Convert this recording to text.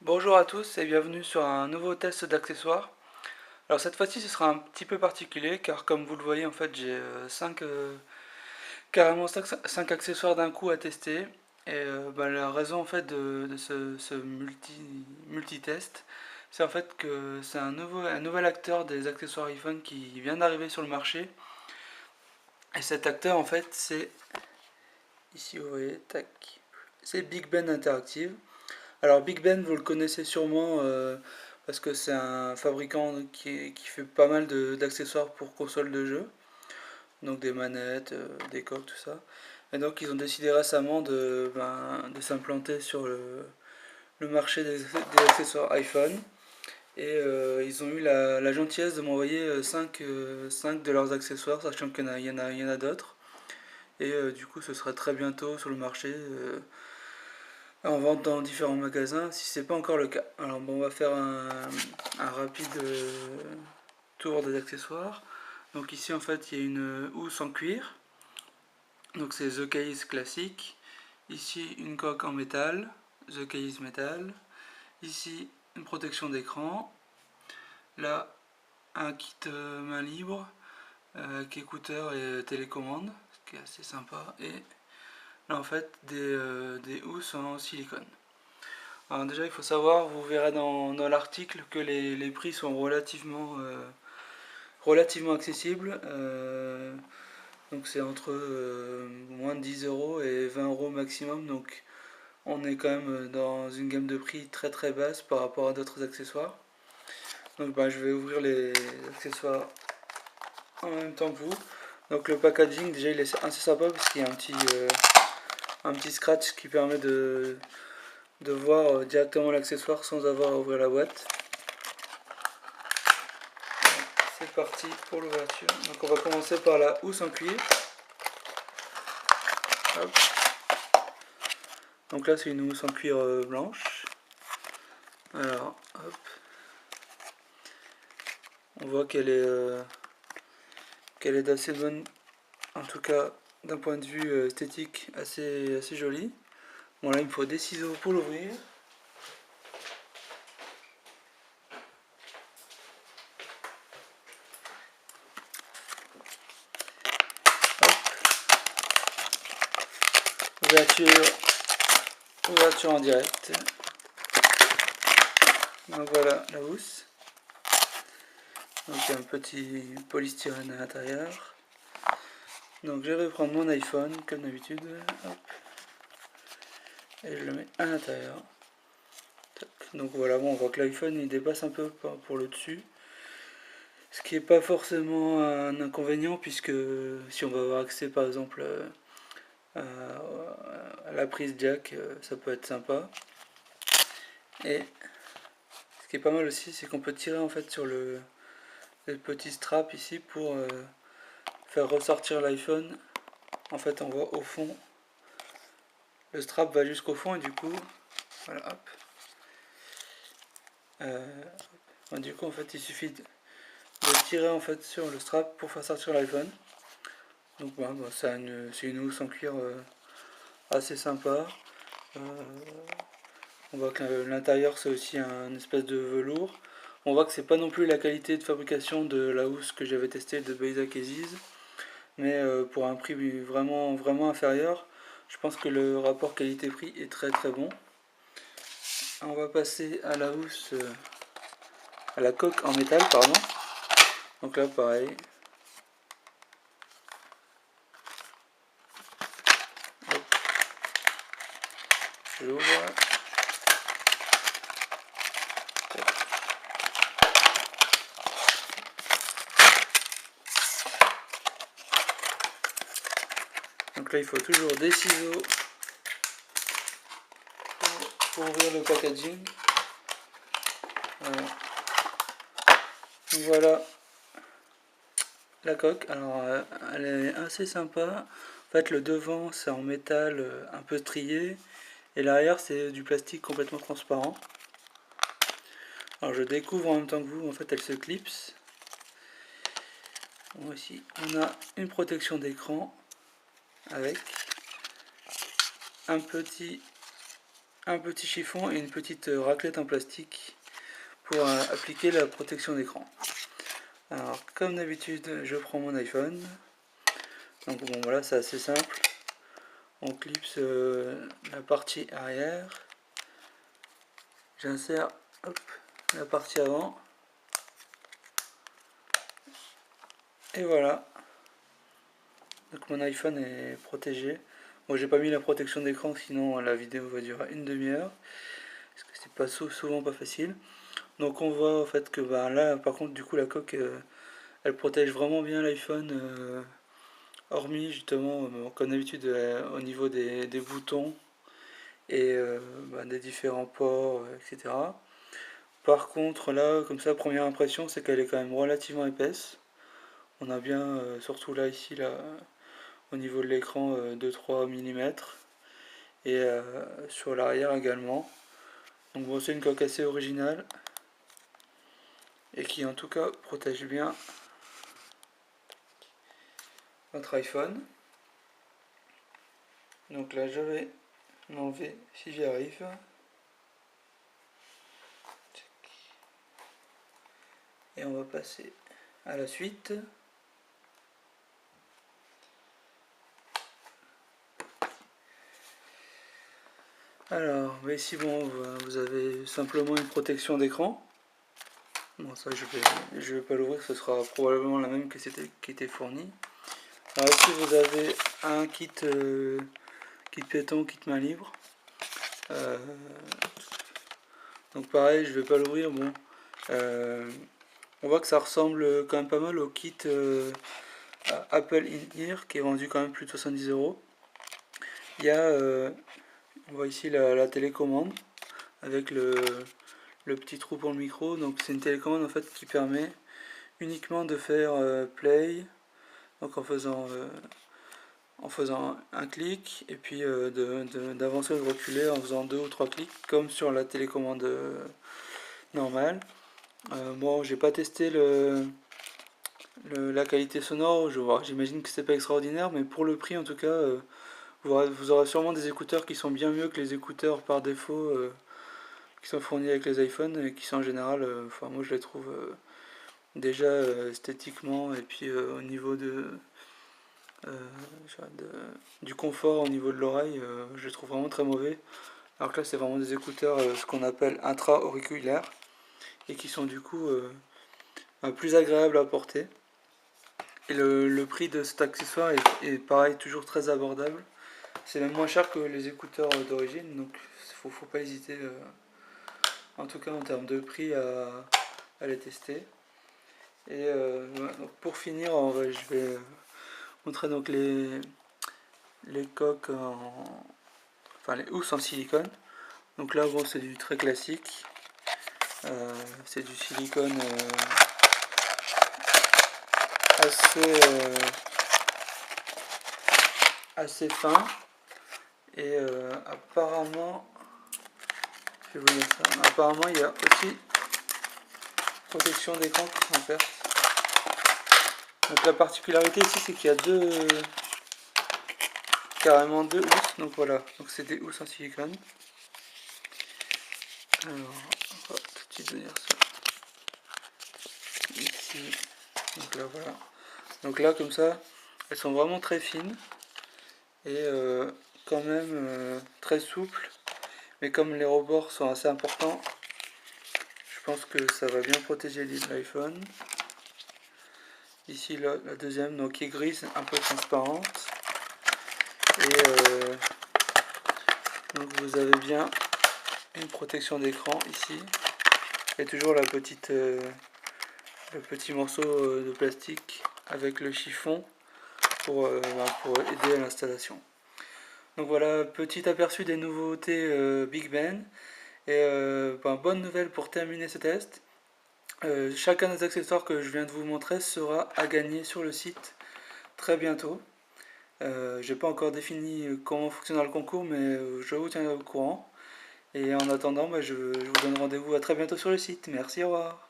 Bonjour à tous et bienvenue sur un nouveau test d'accessoires. Alors cette fois-ci ce sera un petit peu particulier car comme vous le voyez en fait j'ai carrément 5 accessoires d'un coup à tester. Et la raison en fait de ce multitest, c'est en fait que c'est un nouvel acteur des accessoires iPhone qui vient d'arriver sur le marché. Et cet acteur en fait c'est, ici vous voyez, tac, c'est Big Ben Interactive. Alors Big Ben, vous le connaissez sûrement parce que c'est un fabricant qui fait pas mal d'accessoires pour consoles de jeux, donc des manettes, des coques, tout ça. Et donc ils ont décidé récemment de s'implanter sur le marché des accessoires iPhone. Et ils ont eu la gentillesse de m'envoyer 5 de leurs accessoires, sachant qu'il y en a d'autres. Et du coup ce sera très bientôt sur le marché. En vente dans différents magasins, si c'est pas encore le cas. Alors bon, on va faire un rapide tour des accessoires. Donc ici en fait il y a une housse en cuir, donc c'est The Case classique. Ici une coque en métal, The Case métal. Ici une protection d'écran. Là un kit main libre avec écouteurs et télécommande, ce qui est assez sympa. Et là en fait des housses en silicone. Alors déjà il faut savoir, vous verrez dans l'article que les prix sont relativement accessibles. Donc c'est entre moins de 10 euros et 20 euros maximum. Donc on est quand même dans une gamme de prix très très basse par rapport à d'autres accessoires. Donc je vais ouvrir les accessoires en même temps que vous. Donc le packaging déjà il est assez sympa parce qu'il y a un petit scratch qui permet de voir directement l'accessoire sans avoir à ouvrir la boîte. C'est parti pour l'ouverture. Donc on va commencer par la housse en cuir. Hop. Donc là c'est une housse en cuir blanche. Alors hop. On voit qu'elle est d'assez bonne, en tout cas d'un point de vue esthétique assez jolie. Bon là il me faut des ciseaux pour l'ouvrir. Ouverture, ouverture en direct. Donc voilà la housse. Donc il y a un petit polystyrène à l'intérieur. Donc je vais prendre mon iPhone comme d'habitude. Hop. Et je le mets à l'intérieur. Donc voilà, bon, on voit que l'iPhone il dépasse un peu pour le dessus. Ce qui n'est pas forcément un inconvénient puisque si on va avoir accès par exemple à la prise jack, ça peut être sympa. Et ce qui est pas mal aussi, c'est qu'on peut tirer en fait sur le petit strap ici pour faire ressortir l'iPhone. En fait on voit au fond, le strap va jusqu'au fond et du coup, voilà hop. Du coup en fait il suffit de tirer en fait sur le strap pour faire sortir l'iPhone. Donc c'est une housse en cuir assez sympa. On voit que l'intérieur c'est aussi un espèce de velours. On voit que c'est pas non plus la qualité de fabrication de la housse que j'avais testée de Basic Aziz, mais pour un prix vraiment inférieur, je pense que le rapport qualité-prix est très très bon. On va passer à la housse, à la coque en métal, pardon. Donc là pareil. Hop. J'ouvre. Donc là il faut toujours des ciseaux pour ouvrir le packaging. Donc voilà la coque. Alors elle est assez sympa. En fait le devant c'est en métal un peu strié et l'arrière c'est du plastique complètement transparent. Alors je découvre en même temps que vous, en fait elle se clipse. Bon, ici on a une protection d'écran avec un petit un petit chiffon et une petite raclette en plastique pour appliquer la protection d'écran. Alors comme d'habitude, je prends mon iPhone. Donc bon voilà, c'est assez simple. On clipse la partie arrière. J'insère la partie avant. Et voilà. Donc mon iPhone est protégé. Bon, j'ai pas mis la protection d'écran, sinon la vidéo va durer une demi-heure. Parce que c'est pas souvent pas facile. Donc on voit en fait que bah, là, par contre, du coup, la coque, elle protège vraiment bien l'iPhone. Hormis justement, comme d'habitude, au niveau des boutons et bah, des différents ports, etc. Par contre, là, comme ça, première impression, c'est qu'elle est quand même relativement épaisse. On a bien, surtout là, ici, là, au niveau de l'écran, 2-3 mm. Et sur l'arrière également. Donc bon, c'est une coque assez originale. Et qui, en tout cas, protège bien votre iPhone. Donc là, je vais l'enlever si j'y arrive. Et on va passer à la suite. Alors, ici, bon, vous avez simplement une protection d'écran. Bon, ça, je vais pas l'ouvrir, ce sera probablement la même que qui était fournie. Alors ici, vous avez un kit piéton, kit main libre. Donc pareil, je vais pas l'ouvrir. Bon, on voit que ça ressemble quand même pas mal au kit Apple In-Ear qui est vendu quand même plus de 70 €. Il y a, on voit ici la télécommande avec le petit trou pour le micro. Donc c'est une télécommande en fait qui permet uniquement de faire play, donc en faisant un clic, et puis d'avancer ou de reculer en faisant 2 ou 3 clics comme sur la télécommande normale. Bon, j'ai pas testé la qualité sonore, j'imagine que c'est pas extraordinaire, mais pour le prix en tout cas, vous aurez sûrement des écouteurs qui sont bien mieux que les écouteurs par défaut qui sont fournis avec les iPhones et qui sont en général, enfin moi je les trouve déjà esthétiquement et puis au niveau euh, du confort, au niveau de l'oreille, je les trouve vraiment très mauvais. Alors que là c'est vraiment des écouteurs ce qu'on appelle intra-auriculaires et qui sont du coup plus agréables à porter. Et le prix de cet accessoire est pareil, toujours très abordable. C'est même moins cher que les écouteurs d'origine, donc faut pas hésiter, en tout cas en termes de prix, à les tester. Et voilà, donc pour finir, je vais montrer donc les coques enfin les housses en silicone. Donc là bon, c'est du très classique, c'est du silicone assez fin. Et apparemment, je vais vous dire ça, apparemment il y a aussi protection d'écran qui sont offertes. Donc la particularité ici c'est qu'il y a carrément deux housses, donc voilà, donc c'est des housses en silicone. Alors, on va tout de suite venir ça ici, donc là voilà. Donc là comme ça, elles sont vraiment très fines et quand même très souples, mais comme les rebords sont assez importants, je pense que ça va bien protéger l'iPhone. Ici la deuxième, donc qui est grise, un peu transparente. Et donc vous avez bien une protection d'écran ici. Et toujours le petit morceau de plastique avec le chiffon pour aider à l'installation. Donc voilà, petit aperçu des nouveautés Big Ben. Et bonne nouvelle pour terminer ce test. Chacun des accessoires que je viens de vous montrer sera à gagner sur le site très bientôt. J'ai pas encore défini comment fonctionnera le concours, mais je vous tiendrai au courant. Et en attendant, je vous donne rendez-vous à très bientôt sur le site. Merci, au revoir.